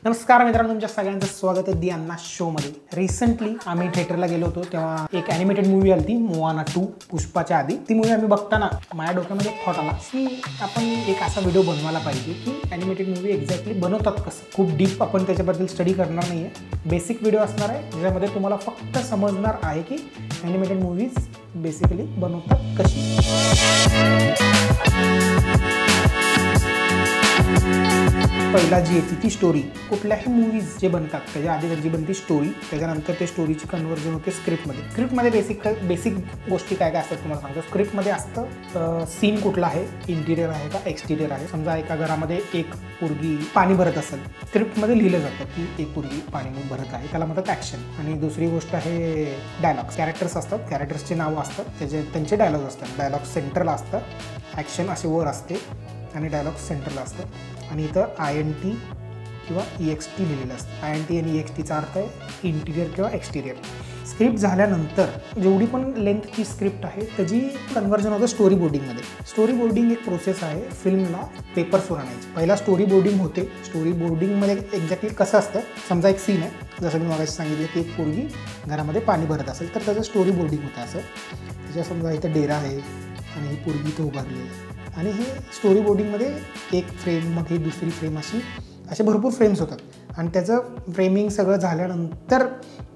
नमस्कार मित्रांनो, तुमच्या सगळ्यांचं स्वागत आहे दी अन्ना शोमध्ये। रिसेंटली आम्ही थिएटरला गेलो होतो, तेव्हा एक ॲनिमेटेड मूवी आली ती मोआना 2 पुष्पाच्या आधी। ती मूवी आम्ही बघताना माझ्या डोक्यामध्ये एक थॉट आला की आपण एक असा व्हिडिओ बनवायला पाहिजे की ॲनिमेटेड मूवी एक्झॅक्टली बनवतात कसं। खूप डीप आपण त्याच्याबद्दल स्टडी करणार नाही आहे, बेसिक व्हिडिओ असणार आहे ज्याच्यामध्ये तुम्हाला फक्त समजणार आहे की ॲनिमेटेड मूवीज बेसिकली बनवतात कशी। पहिला जी येते ती स्टोरी। कुठल्याही मूवीज जे बनतात त्याच्या आधी जी बनती स्टोरी, त्याच्यानंतर ते स्टोरीची कन्वर्जन होते स्क्रिप्टमध्ये। स्क्रिप्टमध्ये बेसिक गोष्टी काय काय असतात तुम्हाला सांगतो। स्क्रिप्टमध्ये असतं सीन कुठला आहे, इंटिरियर आहे का एक्सटिरियर आहे। समजा एका घरामध्ये एक पोरगी पाणी भरत असेल, स्क्रिप्टमध्ये लिहिलं जातं की एक पोरगी पाणी भरत आहे, त्याला म्हणतात ॲक्शन। आणि दुसरी गोष्ट आहे डायलॉग्स। कॅरेक्टर्स असतात, कॅरेक्टर्सचे नावं असतात, त्यांचे डायलॉग असतात। डायलॉग सेंटरला असतं, ॲक्शन असे वर असते आणि डायलॉग सेंटरला असतं। आणि इथं INT किंवा EXT लिहिलेलं असतं। INT आणि EXTचा अर्थ आहे इंटिरियर किंवा एक्सटिरियर। स्क्रिप्ट झाल्यानंतर जेवढी पण लेंथची स्क्रिप्ट आहे त्याची कन्वर्जन होतं स्टोरी बोर्डिंगमध्ये। स्टोरी बोर्डिंग एक प्रोसेस आहे फिल्मला पेपर्सवर आणायची। पहिला स्टोरी बोर्डिंग होते। स्टोरी बोर्डिंगमध्ये एक्झॅक्टली कसं असतं, समजा एक सीन आहे, जसं मी मगाशी सांगितलं की एक पोरगी घरामध्ये पाणी भरत असेल तर त्याचं स्टोरी बोर्डिंग होतं असं। त्याच्या समजा इथं डेरा आहे आणि ही पोरगी इथं उभारली आहे आणि हे स्टोरी बोर्डिंगमध्ये एक फ्रेम, मग ही दुसरी फ्रेम, असे भरपूर फ्रेम्स होतात। आणि त्याचं फ्रेमिंग सगळं झाल्यानंतर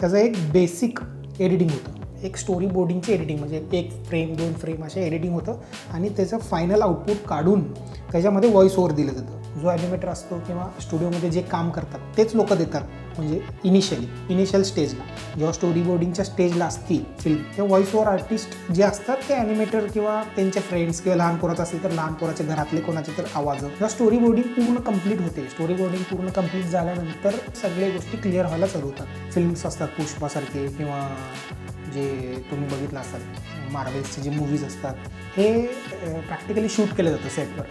त्याचं एक बेसिक एडिटिंग होतं। एक स्टोरी बोर्डिंगची एडिटिंग म्हणजे एक फ्रेम, 2 फ्रेम असे एडिटिंग होतं आणि त्याचं फायनल आउटपुट काढून त्याच्यामध्ये व्हॉइस ओव्हर दिलं जातं। जो ॲनिमेटर असतो किंवा स्टुडिओमध्ये जे काम करतात तेच लोक देतात। म्हणजे इनिशियल स्टेजला जेव्हा स्टोरी बोर्डिंगच्या स्टेजला असती फिल्म, तेव्हा व्हॉइस ओव्हर आर्टिस्ट जे असतात ते ॲनिमेटर किंवा त्यांचे फ्रेंड्स किंवा लहान पोराचं असेल तर लहान पोराच्या घरातले कोणाचे तर आवाज। जेव्हा स्टोरी बोर्डिंग पूर्ण कंप्लीट होते, स्टोरी बोर्डिंग पूर्ण कंप्लीट झाल्यानंतर सगळ्या गोष्टी क्लिअर व्हायला चालू होतात। फिल्म्स असतात पुष्पासारखे किंवा जे तुम्ही बघितलं असाल मार्वेल्सचे जे मूवीज असतात, हे प्रॅक्टिकली शूट केलं जातं सेटवर,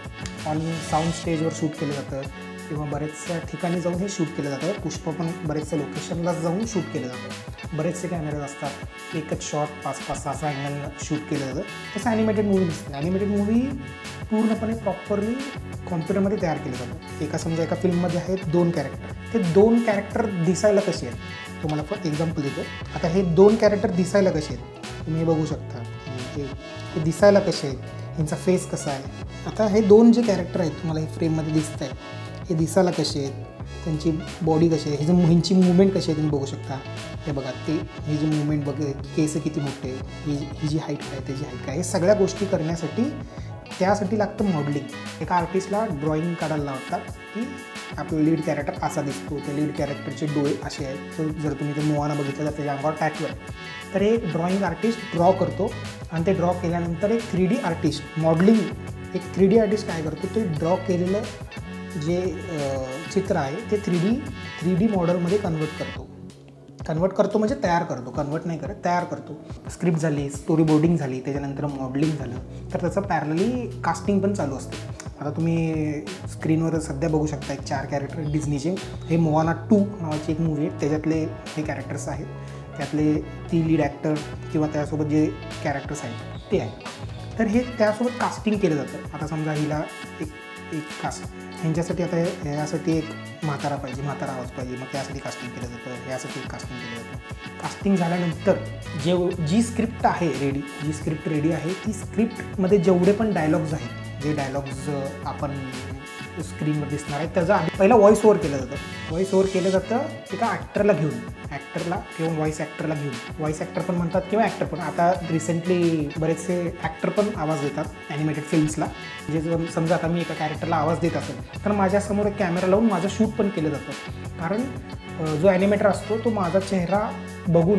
ऑन साऊंड स्टेजवर शूट केलं जातं किंवा बरेचशा ठिकाणी जाऊन हे शूट केलं जातं। पुष्पा पण बरेचशा लोकेशनलाच जाऊन शूट केलं जातं। बरेचसे कॅमेराज असतात, एकच शॉट 5-6 अँगल शूट केलं जातं। तसं ॲनिमेटेड मूवी नसते। ॲनिमेटेड मूवी पूर्णपणे प्रॉपरली कॉम्प्युटरमध्ये तयार केलं जातं। समजा एका फिल्ममध्ये आहेत 2 कॅरेक्टर, ते 2 कॅरेक्टर दिसायला कसे आहेत तुम्हाला फक्त एक्झाम्पल देतो। आता हे 2 कॅरेक्टर दिसायला कसे आहेत तुम्ही हे बघू शकता, हे दिसायला कसे आहेत, यांचा फेस कसा आहे। आता हे 2 जे कॅरेक्टर आहेत तुम्हाला हे फ्रेममध्ये दिसत आहे, हे दिसायला कसे आहेत, त्यांची बॉडी कशी आहे, ह्यांची मूवमेंट कशी आहे तुम्ही बघू शकता। हे बघा, ही जी मूवमेंट केस किती मोठे, ही जी हाईट काय, त्याची हाईट काय, हे सगळ्या गोष्टी करण्यासाठी त्यासाठी लागतं मॉडेलिंग। एका आर्टिस्टला ड्रॉइंग काढायला लावतात की आपलं लीड कॅरेक्टर असा दिसतो, त्या लीड कॅरेक्टरचे डोळे असे आहेत। तर जर तुम्ही ते मोआना बघितलं तर त्याच्या अंगावर टॅटू आहे, तर एक ड्रॉइंग आर्टिस्ट ड्रॉ करतो आणि ते ड्रॉ केल्यानंतर एक 3D आर्टिस्ट मॉडेलिंग, एक 3D आर्टिस्ट काय करतो, ते ड्रॉ केलेलं जे चित्र आहे ते 3D मॉडेलमध्ये कन्वर्ट करतो म्हणजे तयार करतो, कन्वर्ट नाही करत, तयार करतो। स्क्रिप्ट झाली, स्टोरी बोर्डिंग झाली, त्याच्यानंतर मॉडेलिंग झालं, तर त्याचं पॅरलली कास्टिंग पण चालू असते। आता तुम्ही स्क्रीनवर सध्या बघू शकता एक 4 कॅरेक्टर डिझनीचे, हे मोआना 2 नावाची एक मूवी आहे, त्याच्यातले हे कॅरेक्टर्स आहेत, त्यातले 3 लीड ॲक्टर किंवा त्यासोबत जे कॅरेक्टर्स आहेत ते आहेत। तर हे त्यासोबत कास्टिंग केलं जातं। आता समजा हिला एक कास्ट, ह्यांच्यासाठी आता ह्यासाठी एक म्हातारा पाहिजे, म्हातारा आवाज पाहिजे, मग त्यासाठी कास्टिंग केलं जातं, यासाठी एक कास्टिंग केलं जातं। कास्टिंग झाल्यानंतर जी स्क्रिप्ट रेडी आहे, ती स्क्रिप्टमध्ये जेवढे पण डायलॉग्स आहेत, जे डायलॉग्स आपण स्क्रीनवर दिसणार आहे, त्याचा आधी पहिला व्हॉइस ओव्हर केलं जातं। व्हॉइस ओव्हर केलं जातं एका ॲक्टरला किंवा व्हॉइस ॲक्टरला घेऊन, व्हॉइस ॲक्टर पण म्हणतात किंवा ॲक्टर पण। आता रिसेंटली बरेचसे ॲक्टर पण आवाज देतात ॲनिमेटेड फिल्म्सला। म्हणजे समजा आता मी एका कॅरेक्टरला आवाज देत असेल तर माझ्यासमोर एक कॅमेरा लावून माझं शूट पण केलं जातं, कारण जो ॲनिमेटर असतो तो माझा चेहरा बघून,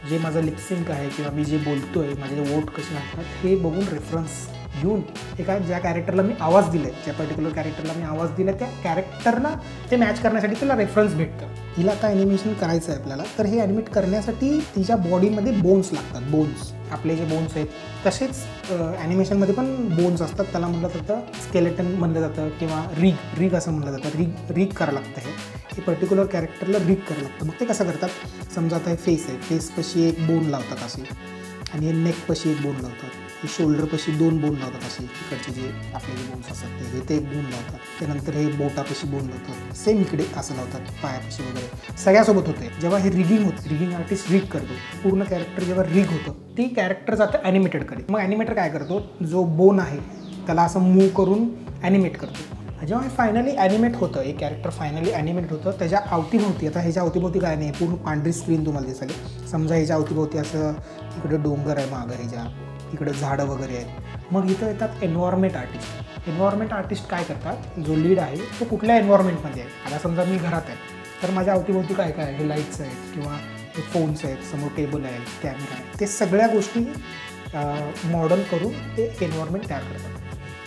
जे माझं लिपसिंक आहे किंवा मी जे बोलतो आहे, माझे वोट कसे लागतात हे बघून रेफरन्स घेऊन ज्या कॅरेक्टरला मी आवाज दिला आहे, ज्या पर्टिक्युलर कॅरेक्टरला मी आवाज दिला त्या कॅरेक्टरला ते मॅच करण्यासाठी त्याला रेफरन्स भेटतं। हिला आता ॲनिमेशन करायचं आहे आपल्याला, तर हे ॲनिमेट करण्यासाठी तिच्या बॉडीमध्ये बोन्स लागतात। बोन्स, आपले जे बोन्स आहेत तसेच ॲनिमेशनमध्ये पण बोन्स असतात, त्याला म्हणलं जातं स्केलेटन म्हणलं जातं किंवा रिग असं म्हणलं जातं। रिग करावं लागतं, हे पर्टिक्युलर कॅरेक्टरला रिग करावं लागतं। मग ते कसं करतात, समजा आता हे फेस आहे, फेसपाशी एक बोन लावतात अशी, आणि हे नेकपाशी एक बोन लावतात, हे शोल्डरपाशी 2 बोन लावतात असे, इकडचे जे आपले जे बोन्स असतात ते एक बोन लावतात, त्यानंतर हे बोटापाशी बोन लावतात, सेम इकडे असं लावतात पायापाशी वगैरे, सगळ्यासोबत होते. जेव्हा हे रिगिंग होतं, रिगिंग आर्टिस्ट रिग करतो, पूर्ण कॅरेक्टर जेव्हा रिग होतं ती कॅरेक्टर जातं ॲनिमेटेडकडे. मग ॲनिमेटर काय करतो, जो बोन आहे त्याला असं मूव्ह करून ॲनिमेट करतो. जेव्हा हे फायनली ॲनिमेट होतं, एक कॅरेक्टर फायनली ॲनिमेट होतं, त्याच्या अवतीभोवती, आता ह्याच्या अवतीभोवती काय नाही, पूर्ण पांढरी स्क्रीन तुम्हाला दिसेल. समजा ह्याच्या अवतीभोवती असं इकडे डोंगर आहे मागं, ह्याच्या इकडे झाडं वगैरे आहेत. मग इथं येतात एन्व्हायरमेंट आर्टिस्ट. एन्व्हायरमेंट आर्टिस्ट काय करतात, जो लीड आहे तो कुठल्या एन्व्हायरमेंटमध्ये आहे. आता समजा मी घरात आहे तर माझ्या अवतीभोवती काय काय आहे, हे लाईट्स आहेत किंवा हे फोन्स आहेत, समोर टेबल आहे, कॅमेरा आहे, ते सगळ्या गोष्टी मॉडेल करून ते एन्व्हायरमेंट तयार करतात.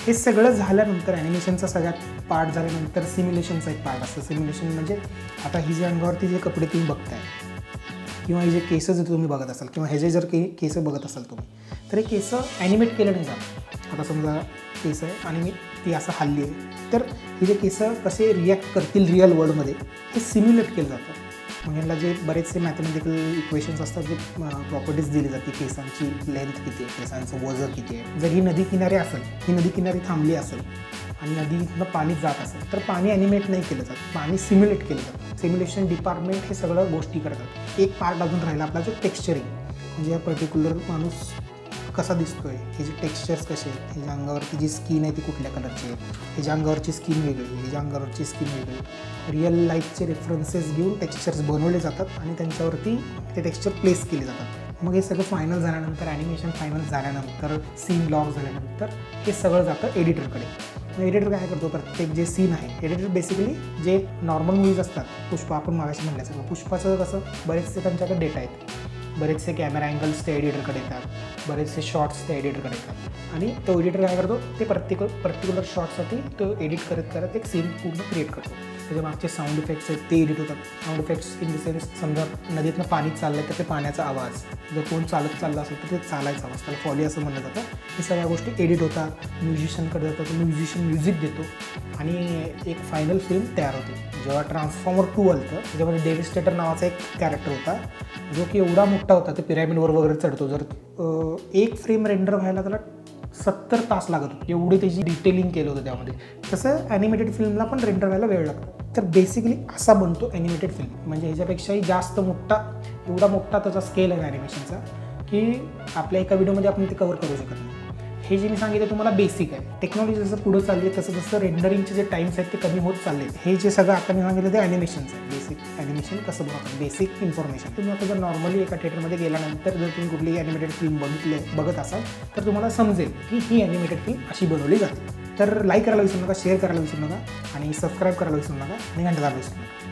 हे सगळं झाल्यानंतर ॲनिमेशनचा सगळ्यात पार्ट झाल्यानंतर सिम्युलेशनचा एक पार्ट असतं. सिम्युलेशन म्हणजे आता ही जे अंगावरती जे कपडे तुम्ही बघताय किंवा हे जे केस जर तुम्ही बघत असाल किंवा हे जे जर केस बघत असाल तुम्ही, तर हे केस ॲनिमेट केलं नाही जात. आता समजा केस आहे आणि मी ती असं हल्ली आहे, तर हे जे केस कसे रिॲक्ट करतील रिअल वर्ल्डमध्ये हे सिम्युलेट केलं जातं. मग यांना जे बरेचसे मॅथमॅटिकल इक्वेशन्स असतात, जे प्रॉपर्टीज दिली जाते, केसांची लेंथ किती आहे, केसांचं वजन किती आहे. जर ही नदी किनारी असेल, ही नदी किनारी थांबली असेल आणि नदीतनं पाणी जात असेल तर पाणी ॲनिमेट नाही केलं जात, पाणी सिम्युलेट केलं जातं. सिम्युलेशन डिपार्टमेंट हे सगळं गोष्टी करतात. एक पार्ट अजून राहिला आपला जो टेक्स्चरिंग, म्हणजे या पर्टिक्युलर माणूस कसा दिसतोय, हे जे टेक्स्चर्स कसे आहेत, ह्याच्या अंगावरती जी स्किन आहे ती कुठल्या कलरची आहे, ह्याच्या अंगावरची स्किन वेगळी, ह्याच्या अंगावरची स्किन वेगळी. रिअल लाईफचे रेफरन्सेस घेऊन टेक्स्चर्स बनवले जातात आणि त्यांच्यावरती ते टेक्स्चर प्लेस केले जातात. मग हे सगळं फायनल झाल्यानंतर, ॲनिमेशन फायनल झाल्यानंतर, सीन लॉक झाल्यानंतर हे सगळं जातं एडिटरकडे. एडिटर काय करतो, प्रत्येक जे सीन आहे, एडिटर बेसिकली जे नॉर्मल मूवीज असतात, पुष्पा आपण मागाशी म्हटल्यासारखं, पुष्पाचं कसं बरेचसे त्यांच्याकडे डेटा आहेत, बरेचसे कॅमेरा अँगल्स ते एडिटरकडे येतात, बरेचसे शॉट्स ते एडिटरकडे येतात आणि तो एडिटर काय करतो, ते पर्टिक्युलर शॉटसाठी तो एडिट करत करत एक सीन पूर्ण क्रिएट करतो. त्याच्या मागचे साऊंड इफेक्ट्स आहेत ते एडिट होतात. Sound effects in the sense, समजा नदीतनं पाणी चाललं आहे तर ते पाण्याचा आवाज, जर कोण चालत चालला असेल तर ते चालायचा आवाज, त्याला फॉली असं म्हणलं जातं. हे सगळ्या गोष्टी एडिट होतात, म्युझिशियनकडे जातात, म्युझिशियन म्युझिक देतो आणि एक फायनल फिल्म तयार होते. जेव्हा ट्रान्सफॉर्मर 2 आलं होतं त्याच्यामध्ये डेव्हिस्टेटर नावाचा एक कॅरेक्टर होता, जो की एवढा मोठा होता, ते पिरॅमिडवर वगैरे चढतो. जर एक फ्रेम रेंडर व्हायला त्याला 70 तास लागत होते, एवढी त्याची डिटेलिंग केलं होतं त्यामध्ये. तसं ॲनिमेटेड फिल्मला पण रेंडर व्हायला वेळ लागतो. तर बेसिकली असा बनतो ॲनिमेटेड फिल्म. म्हणजे ह्याच्यापेक्षाही जास्त मोठा, एवढा मोठा त्याचा स्केल आहे ॲनिमेशनचा की आपल्या एका व्हिडिओमध्ये आपण ते कव्हर करू शकत नाही. हे जे मी सांगितलं तुम्हाला बेसिक आहे. टेक्नॉलॉजी जसं पुढं चालली आहे तसं जसं रेंडरिंगचे जे टाईम्स आहेत ते कमी होत चालले. हे जे सगळं आता मी सांगितलं ते ॲनिमेशनचं आहे. बेसिक ॲनिमेशन कसं बनवतात, बेसिक इन्फॉर्मेशन. तुम्ही आता जर नॉर्मली एका थिएटरमध्ये गेल्यानंतर जर तुम्ही कुठलीही ॲनिमेटेड फिल्म बघत असाल तर तुम्हाला समजेल की ही ॲनिमेटेड फिल्म अशी बनवली जाते. तर लाईक करायला विसरू नका, शेअर करायला विसरू नका आणि सबस्क्राईब करायला विसरू नका आणि घंटा दाबायला विसरू नका.